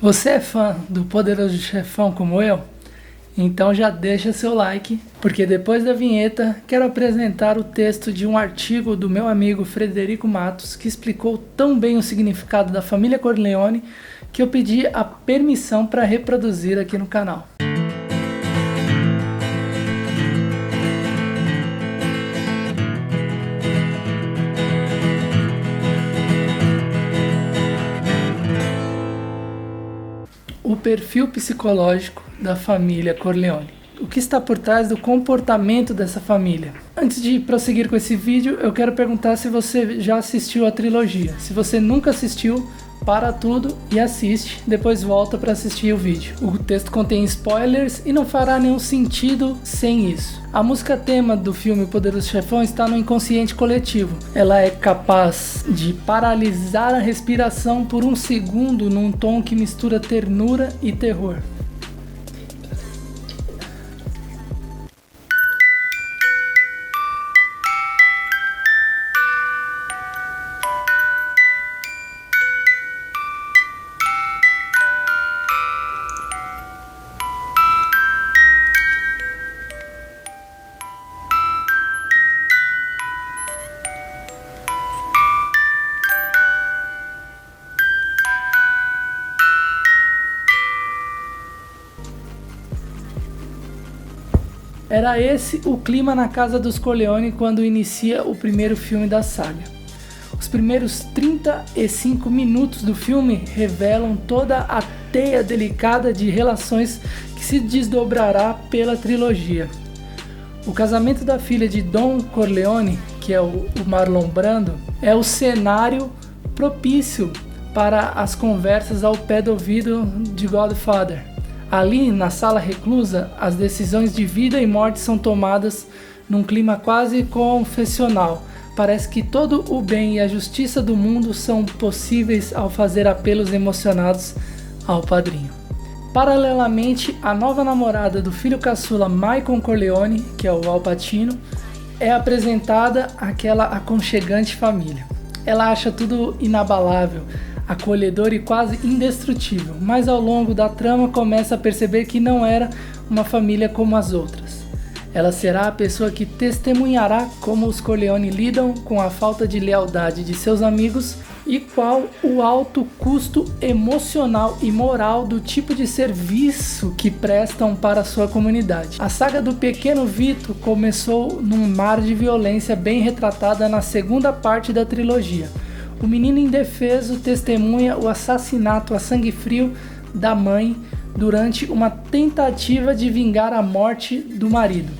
Você é fã do Poderoso Chefão como eu? Então já deixa seu like, porque depois da vinheta quero apresentar o texto de um artigo do meu amigo Frederico Matos que explicou tão bem o significado da família Corleone que eu pedi a permissão para reproduzir aqui no canal. O perfil psicológico da família Corleone. O que está por trás do comportamento dessa família? Antes de prosseguir com esse vídeo, eu quero perguntar se você já assistiu a trilogia. Se você nunca assistiu, para tudo e assiste, depois volta para assistir o vídeo. O texto contém spoilers e não fará nenhum sentido sem isso. A música tema do filme Poderoso Chefão está no inconsciente coletivo. Ela é capaz de paralisar a respiração por um segundo num tom que mistura ternura e terror. Era esse o clima na casa dos Corleone quando inicia o primeiro filme da saga. Os primeiros 35 minutos do filme revelam toda a teia delicada de relações que se desdobrará pela trilogia. O casamento da filha de Don Corleone, que é o Marlon Brando, é o cenário propício para as conversas ao pé do ouvido de Godfather. Ali, na sala reclusa, as decisões de vida e morte são tomadas num clima quase confessional. Parece que todo o bem e a justiça do mundo são possíveis ao fazer apelos emocionados ao padrinho. Paralelamente, a nova namorada do filho caçula Michael Corleone, que é o Al Pacino, é apresentada àquela aconchegante família. Ela acha tudo inabalável, acolhedor e quase indestrutível, mas ao longo da trama começa a perceber que não era uma família como as outras. Ela será a pessoa que testemunhará como os Corleone lidam com a falta de lealdade de seus amigos e qual o alto custo emocional e moral do tipo de serviço que prestam para a sua comunidade. A saga do pequeno Vito começou num mar de violência bem retratada na segunda parte da trilogia. O menino indefeso testemunha o assassinato a sangue frio da mãe durante uma tentativa de vingar a morte do marido,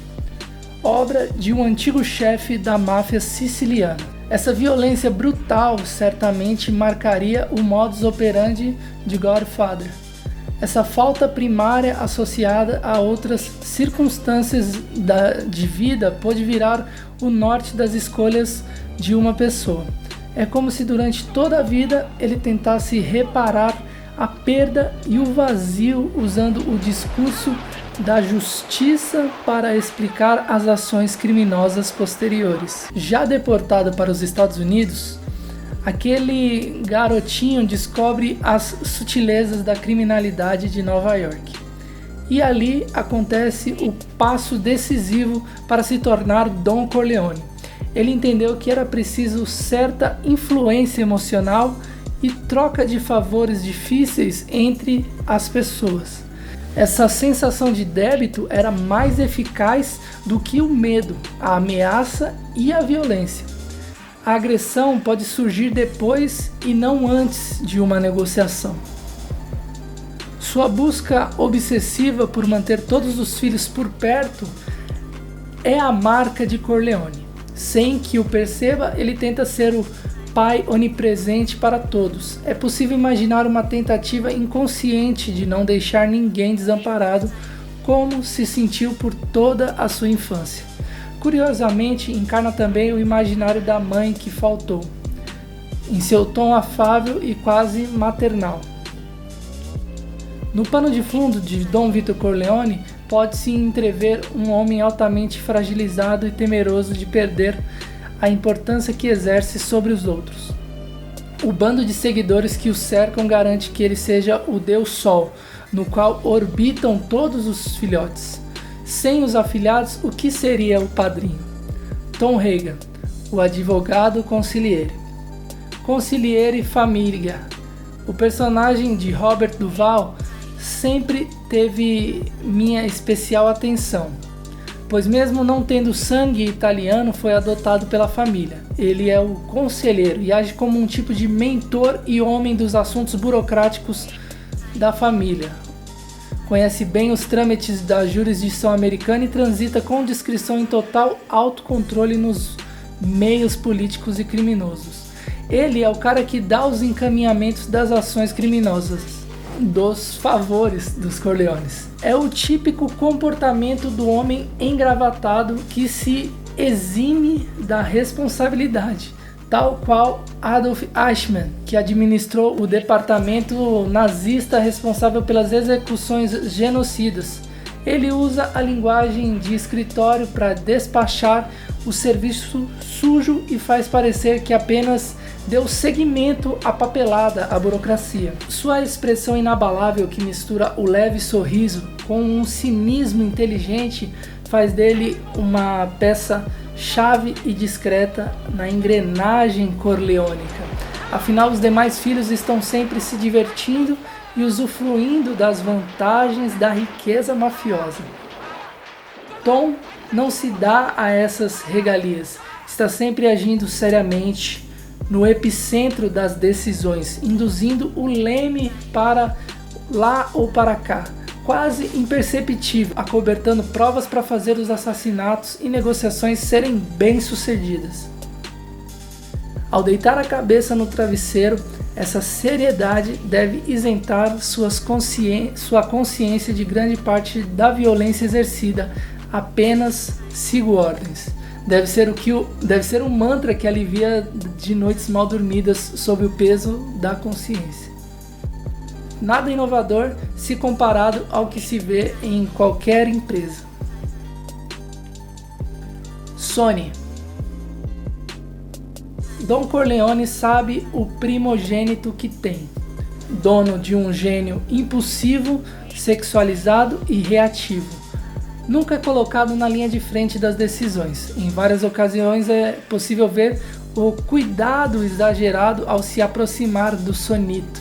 obra de um antigo chefe da máfia siciliana. Essa violência brutal certamente marcaria o modus operandi de Godfather. Essa falta primária associada a outras circunstâncias de vida pode virar o norte das escolhas de uma pessoa. É como se durante toda a vida ele tentasse reparar a perda e o vazio usando o discurso da justiça para explicar as ações criminosas posteriores. Já deportado para os Estados Unidos, aquele garotinho descobre as sutilezas da criminalidade de Nova York. E ali acontece o passo decisivo para se tornar Don Corleone. Ele entendeu que era preciso certa influência emocional e troca de favores difíceis entre as pessoas. Essa sensação de débito era mais eficaz do que o medo, a ameaça e a violência. A agressão pode surgir depois e não antes de uma negociação. Sua busca obsessiva por manter todos os filhos por perto é a marca de Corleone. Sem que o perceba, ele tenta ser o pai onipresente para todos. É possível imaginar uma tentativa inconsciente de não deixar ninguém desamparado, como se sentiu por toda a sua infância. Curiosamente, encarna também o imaginário da mãe que faltou, em seu tom afável e quase maternal. No pano de fundo de Dom Vito Corleone, pode-se entrever um homem altamente fragilizado e temeroso de perder a importância que exerce sobre os outros. O bando de seguidores que o cercam garante que ele seja o Deus Sol, no qual orbitam todos os filhotes. Sem os afilhados, o que seria o padrinho? Tom Hagen, o advogado consigliere. Consigliere família. O personagem de Robert Duvall sempre teve minha especial atenção, pois mesmo não tendo sangue italiano, foi adotado pela família. Ele é o conselheiro e age como um tipo de mentor e homem dos assuntos burocráticos da família. Conhece bem os trâmites da jurisdição americana e transita com discrição em total autocontrole nos meios políticos e criminosos. Ele é o cara que dá os encaminhamentos das ações criminosas, dos favores dos Corleones. É o típico comportamento do homem engravatado que se exime da responsabilidade, tal qual Adolf Eichmann, que administrou o departamento nazista responsável pelas execuções genocidas. Ele usa a linguagem de escritório para despachar o serviço sujo e faz parecer que apenas deu seguimento à papelada, à burocracia. Sua expressão inabalável, que mistura o leve sorriso com um cinismo inteligente, faz dele uma peça-chave e discreta na engrenagem corleônica. Afinal, os demais filhos estão sempre se divertindo e usufruindo das vantagens da riqueza mafiosa. Tom não se dá a essas regalias, está sempre agindo seriamente no epicentro das decisões, induzindo o leme para lá ou para cá, quase imperceptível, acobertando provas para fazer os assassinatos e negociações serem bem-sucedidas. Ao deitar a cabeça no travesseiro, essa seriedade deve isentar sua consciência de grande parte da violência exercida. Apenas sigo ordens. Deve ser um mantra que alivia de noites mal dormidas sob o peso da consciência. Nada inovador se comparado ao que se vê em qualquer empresa. Sony. Don Corleone sabe o primogênito que tem. Dono de um gênio impulsivo, sexualizado e reativo. Nunca é colocado na linha de frente das decisões. Em várias ocasiões é possível ver o cuidado exagerado ao se aproximar do sonito,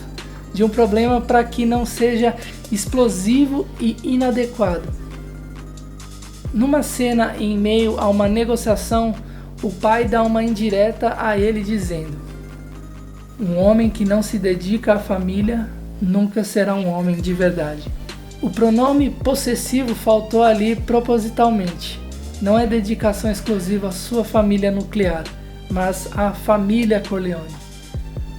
de um problema para que não seja explosivo e inadequado. Numa cena em meio a uma negociação, o pai dá uma indireta a ele dizendo: um homem que não se dedica à família nunca será um homem de verdade. O pronome possessivo faltou ali propositalmente. Não é dedicação exclusiva à sua família nuclear, mas à família Corleone.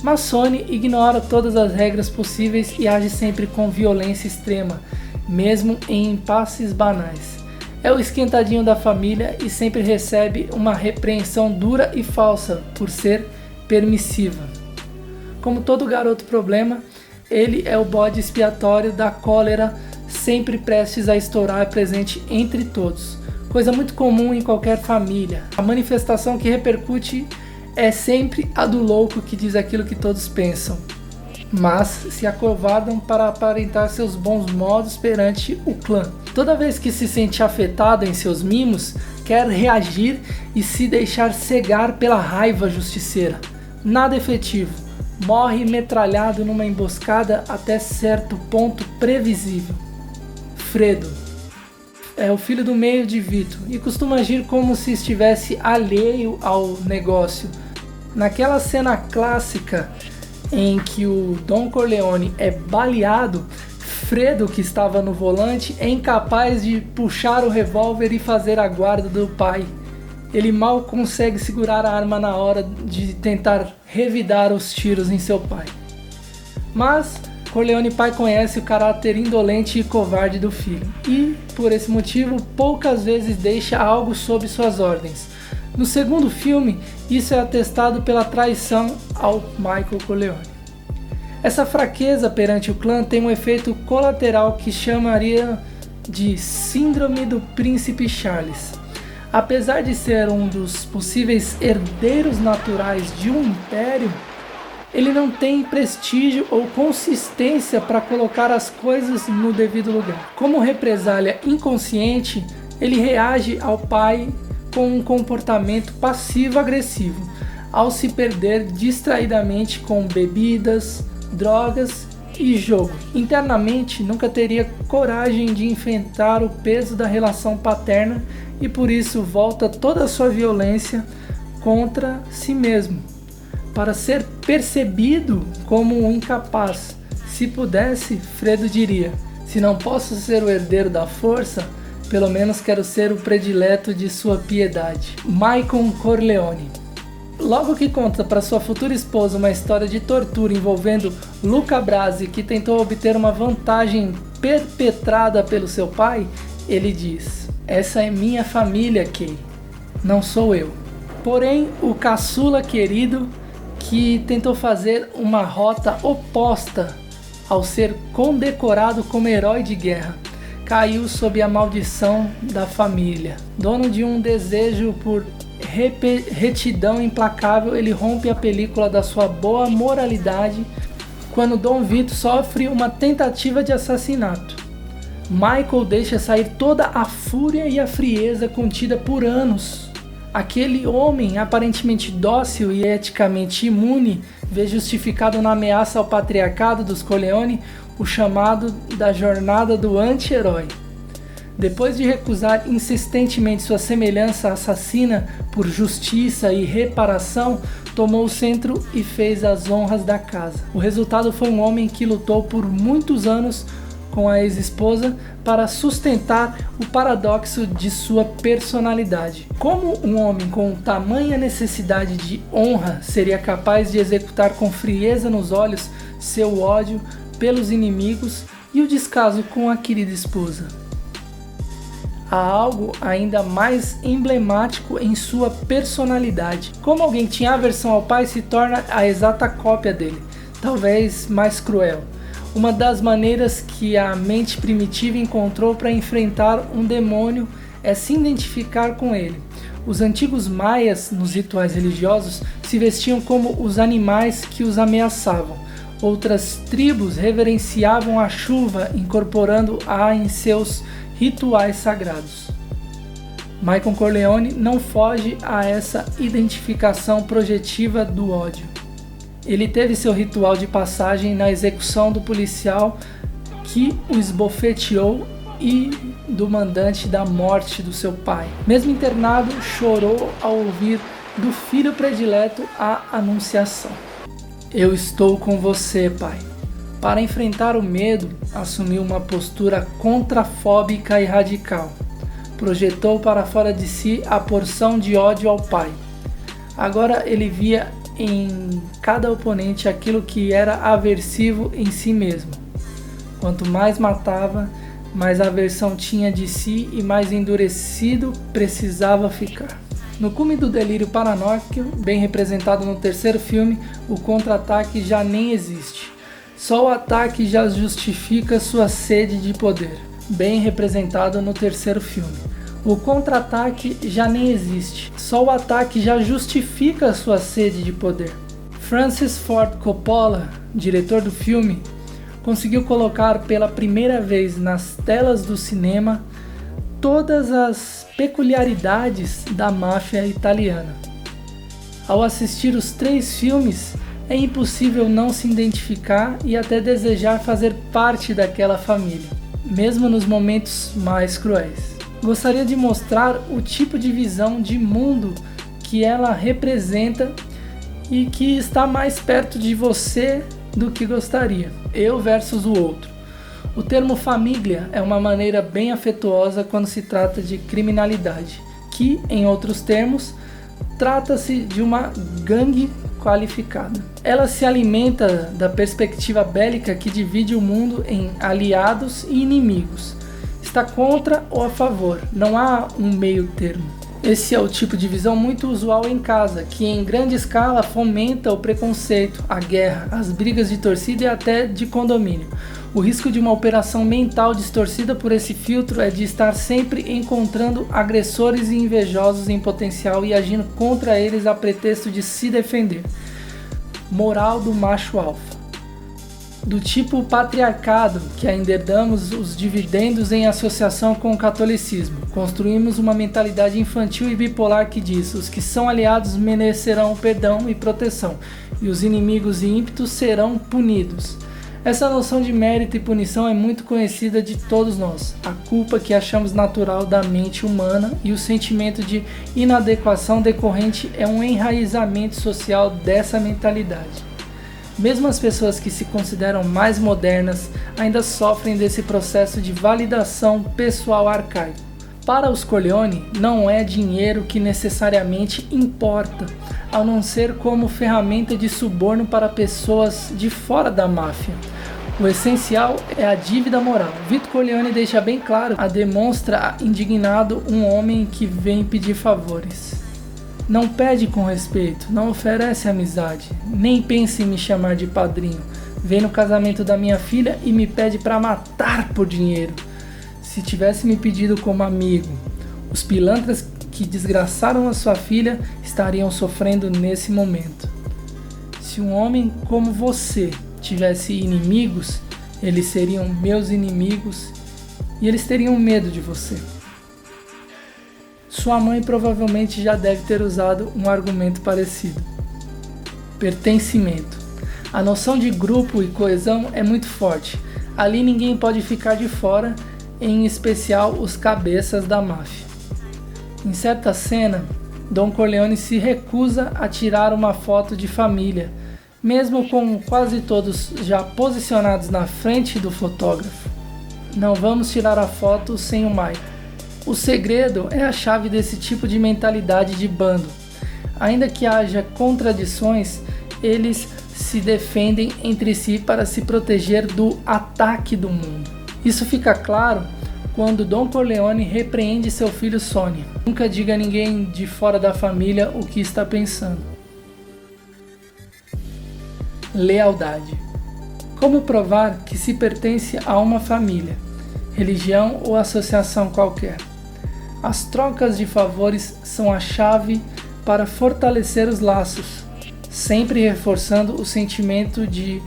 Mas Sony ignora todas as regras possíveis e age sempre com violência extrema, mesmo em impasses banais. É o esquentadinho da família e sempre recebe uma repreensão dura e falsa por ser permissiva. Como todo garoto problema, ele é o bode expiatório da cólera, sempre prestes a estourar, presente entre todos. Coisa muito comum em qualquer família. A manifestação que repercute é sempre a do louco que diz aquilo que todos pensam, mas se acovardam para aparentar seus bons modos perante o clã. Toda vez que se sente afetado em seus mimos, quer reagir e se deixar cegar pela raiva justiceira. Nada efetivo. Morre metralhado numa emboscada até certo ponto previsível. Fredo é o filho do meio de Vito e costuma agir como se estivesse alheio ao negócio. Naquela cena clássica em que o Don Corleone é baleado, Fredo, que estava no volante, é incapaz de puxar o revólver e fazer a guarda do pai. Ele mal consegue segurar a arma na hora de tentar revidar os tiros em seu pai. Mas Corleone pai conhece o caráter indolente e covarde do filho e, por esse motivo, poucas vezes deixa algo sob suas ordens. No segundo filme, isso é atestado pela traição ao Michael Corleone. Essa fraqueza perante o clã tem um efeito colateral que chamaria de Síndrome do Príncipe Charles. Apesar de ser um dos possíveis herdeiros naturais de um império, Ele não tem prestígio ou consistência para colocar as coisas no devido lugar. Como represália inconsciente, ele reage ao pai com um comportamento passivo-agressivo, ao se perder distraidamente com bebidas, drogas e jogo. Internamente, nunca teria coragem de enfrentar o peso da relação paterna e por isso volta toda a sua violência contra si mesmo, para ser percebido como um incapaz. Se pudesse, Fredo diria: se não posso ser o herdeiro da força, pelo menos quero ser o predileto de sua piedade. Michael Corleone. Logo que conta para sua futura esposa uma história de tortura envolvendo Luca Brasi, que tentou obter uma vantagem perpetrada pelo seu pai, ele diz: essa é minha família, Kay, não sou eu. Porém, o caçula querido, que tentou fazer uma rota oposta ao ser condecorado como herói de guerra, caiu sob a maldição da família. Dono de um desejo por retidão implacável, ele rompe a película da sua boa moralidade quando Dom Vito sofre uma tentativa de assassinato. Michael deixa sair toda a fúria e a frieza contida por anos. Aquele homem aparentemente dócil e eticamente imune vê justificado na ameaça ao patriarcado dos Corleone o chamado da jornada do anti-herói. Depois de recusar insistentemente sua semelhança assassina por justiça e reparação, tomou o centro e fez as honras da casa. O resultado foi um homem que lutou por muitos anos com a ex-esposa para sustentar o paradoxo de sua personalidade. Como um homem com tamanha necessidade de honra seria capaz de executar com frieza nos olhos seu ódio pelos inimigos e o descaso com a querida esposa? Há algo ainda mais emblemático em sua personalidade. Como alguém que tinha aversão ao pai se torna a exata cópia dele, talvez mais cruel. Uma das maneiras que a mente primitiva encontrou para enfrentar um demônio é se identificar com ele. Os antigos maias, nos rituais religiosos, se vestiam como os animais que os ameaçavam. Outras tribos reverenciavam a chuva, incorporando-a em seus rituais sagrados. Michael Corleone não foge a essa identificação projetiva do ódio. Ele teve seu ritual de passagem na execução do policial que o esbofeteou e do mandante da morte do seu pai. Mesmo internado, chorou ao ouvir do filho predileto a anunciação: eu estou com você, pai. Para enfrentar o medo, assumiu uma postura contrafóbica e radical. Projetou para fora de si a porção de ódio ao pai. Agora ele via em cada oponente aquilo que era aversivo em si mesmo. Quanto mais matava, mais aversão tinha de si e mais endurecido precisava ficar. No cume do delírio paranoico, bem representado no terceiro filme, o contra-ataque já nem existe. Só o ataque já justifica sua sede de poder, bem representado no terceiro filme. O contra-ataque já nem existe, só o ataque já justifica sua sede de poder. Francis Ford Coppola, diretor do filme, conseguiu colocar pela primeira vez nas telas do cinema todas as peculiaridades da máfia italiana. Ao assistir os 3 filmes, é impossível não se identificar e até desejar fazer parte daquela família, mesmo nos momentos mais cruéis. Gostaria de mostrar o tipo de visão de mundo que ela representa e que está mais perto de você do que gostaria. Eu versus o outro. O termo família é uma maneira bem afetuosa quando se trata de criminalidade, que, em outros termos, trata-se de uma gangue qualificada. Ela se alimenta da perspectiva bélica que divide o mundo em aliados e inimigos. Está contra ou a favor, não há um meio termo. Esse é o tipo de visão muito usual em casa, que em grande escala fomenta o preconceito, a guerra, as brigas de torcida e até de condomínio. O risco de uma operação mental distorcida por esse filtro é de estar sempre encontrando agressores e invejosos em potencial e agindo contra eles a pretexto de se defender. moral do macho alfa. Do tipo patriarcado, que ainda herdamos os dividendos em associação com o catolicismo. Construímos uma mentalidade infantil e bipolar que diz: os que são aliados merecerão perdão e proteção, e os inimigos e ímpetos serão punidos. Essa noção de mérito e punição é muito conhecida de todos nós. A culpa que achamos natural da mente humana e o sentimento de inadequação decorrente é um enraizamento social dessa mentalidade. Mesmo as pessoas que se consideram mais modernas ainda sofrem desse processo de validação pessoal arcaico. Para os Corleone, não é dinheiro que necessariamente importa, a não ser como ferramenta de suborno para pessoas de fora da máfia. O essencial é a dívida moral. Vito Corleone deixa bem claro, demonstra indignado um homem que vem pedir favores. Não pede com respeito, não oferece amizade, nem pense em me chamar de padrinho. Vem no casamento da minha filha e me pede para matar por dinheiro. Se tivesse me pedido como amigo, os pilantras que desgraçaram a sua filha estariam sofrendo nesse momento. Se um homem como você tivesse inimigos, eles seriam meus inimigos e eles teriam medo de você. Sua mãe provavelmente já deve ter usado um argumento parecido. Pertencimento. A noção de grupo e coesão é muito forte. Ali ninguém pode ficar de fora, em especial os cabeças da máfia. Em certa cena, Don Corleone se recusa a tirar uma foto de família, mesmo com quase todos já posicionados na frente do fotógrafo. Não vamos tirar a foto sem o Michael. O segredo é a chave desse tipo de mentalidade de bando. Ainda que haja contradições, eles se defendem entre si para se proteger do ataque do mundo. Isso fica claro quando Don Corleone repreende seu filho Sonny. Nunca diga a ninguém de fora da família o que está pensando. Lealdade. Como provar que se pertence a uma família, religião ou associação qualquer? As trocas de favores são a chave para fortalecer os laços, sempre reforçando o sentimento de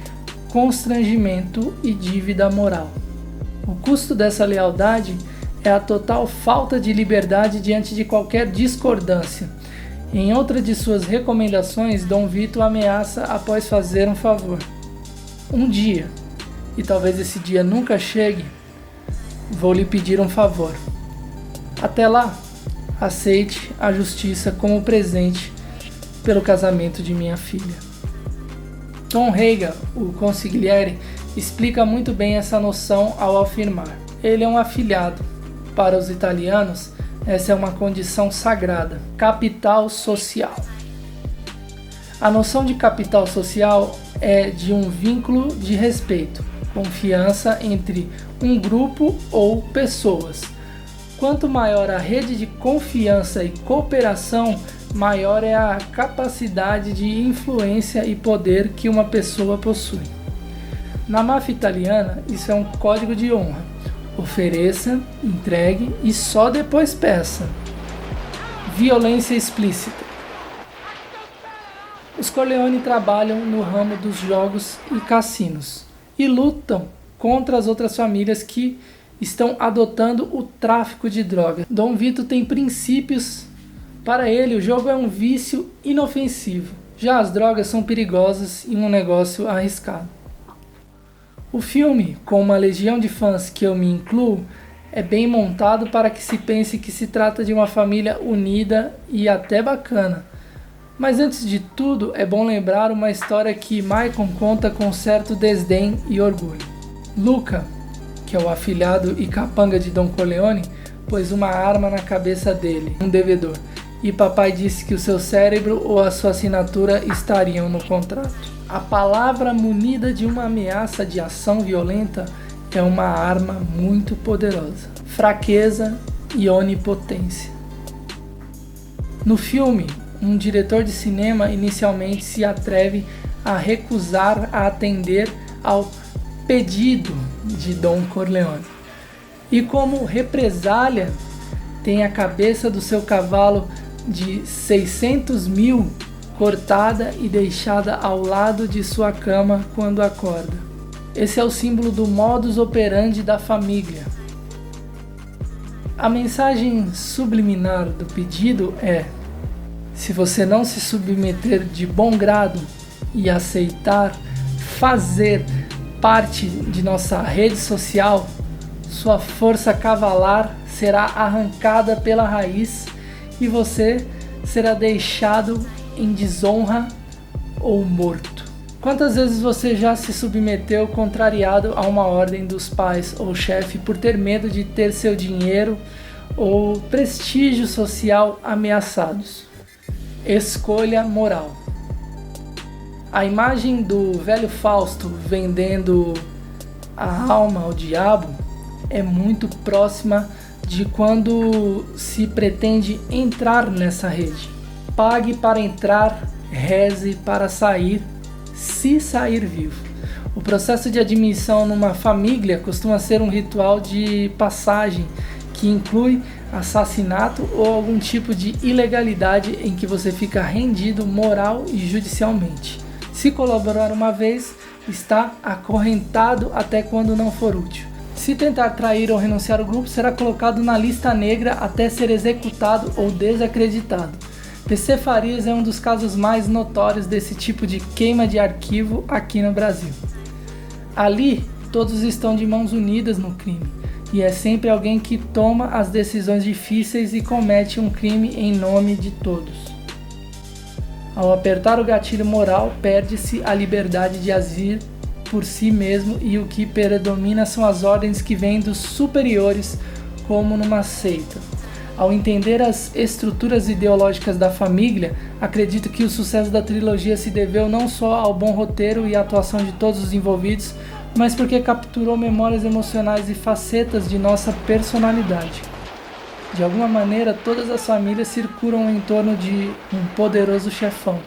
constrangimento e dívida moral. O custo dessa lealdade é a total falta de liberdade diante de qualquer discordância. Em outra de suas recomendações, Dom Vito ameaça após fazer um favor. Um dia, e talvez esse dia nunca chegue, vou lhe pedir um favor. Até lá, aceite a justiça como presente pelo casamento de minha filha. Tom Hagen, o consigliere, explica muito bem essa noção ao afirmar: ele é um afilhado. Para os italianos, essa é uma condição sagrada, capital social. A noção de capital social é de um vínculo de respeito, confiança entre um grupo ou pessoas. Quanto maior a rede de confiança e cooperação, maior é a capacidade de influência e poder que uma pessoa possui. Na máfia italiana, isso é um código de honra. Ofereça, entregue e só depois peça. Violência explícita. Os Corleone trabalham no ramo dos jogos e cassinos e lutam contra as outras famílias que estão adotando o tráfico de drogas. Dom Vito tem princípios. Para ele, o jogo é um vício inofensivo. Já as drogas são perigosas e um negócio arriscado. O filme, com uma legião de fãs que eu me incluo, é bem montado para que se pense que se trata de uma família unida e até bacana. Mas antes de tudo, é bom lembrar uma história que Michael conta com certo desdém e orgulho. Luca, que é o afilhado e capanga de Don Corleone, pôs uma arma na cabeça dele, um devedor, e papai disse que o seu cérebro ou a sua assinatura estariam no contrato. A palavra munida de uma ameaça de ação violenta é uma arma muito poderosa. Fraqueza e onipotência. No filme, um diretor de cinema inicialmente se atreve a recusar a atender ao pedido de Don Corleone. E como represália, tem a cabeça do seu cavalo de 600 mil cortada e deixada ao lado de sua cama quando acorda. Esse é o símbolo do modus operandi da família. A mensagem subliminar do pedido é: se você não se submeter de bom grado e aceitar fazer parte de nossa rede social, sua força cavalar será arrancada pela raiz e você será deixado em desonra ou morto. Quantas vezes você já se submeteu contrariado a uma ordem dos pais ou chefe por ter medo de ter seu dinheiro ou prestígio social ameaçados? Escolha moral. A imagem do velho Fausto vendendo a alma ao diabo é muito próxima de quando se pretende entrar nessa rede. Pague para entrar, reze para sair, se sair vivo. O processo de admissão numa família costuma ser um ritual de passagem que inclui assassinato ou algum tipo de ilegalidade em que você fica rendido moral e judicialmente. Se colaborar uma vez, está acorrentado até quando não for útil. Se tentar trair ou renunciar ao grupo, será colocado na lista negra até ser executado ou desacreditado. PC Farias é um dos casos mais notórios desse tipo de queima de arquivo aqui no Brasil. Ali, todos estão de mãos unidas no crime, e é sempre alguém que toma as decisões difíceis e comete um crime em nome de todos. Ao apertar o gatilho moral, perde-se a liberdade de agir por si mesmo e o que predomina são as ordens que vêm dos superiores, como numa seita. Ao entender as estruturas ideológicas da família, acredito que o sucesso da trilogia se deveu não só ao bom roteiro e à atuação de todos os envolvidos, mas porque capturou memórias emocionais e facetas de nossa personalidade. De alguma maneira, todas as famílias circulam em torno de um poderoso chefão,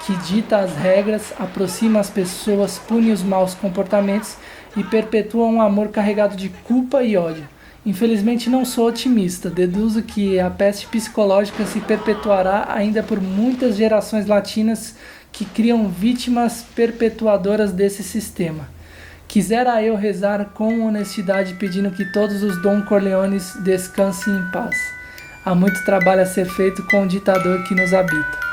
que dita as regras, aproxima as pessoas, pune os maus comportamentos e perpetua um amor carregado de culpa e ódio. Infelizmente não sou otimista, deduzo que a peste psicológica se perpetuará ainda por muitas gerações latinas que criam vítimas perpetuadoras desse sistema. Quisera eu rezar com honestidade pedindo que todos os Don Corleones descansem em paz. Há muito trabalho a ser feito com o ditador que nos habita.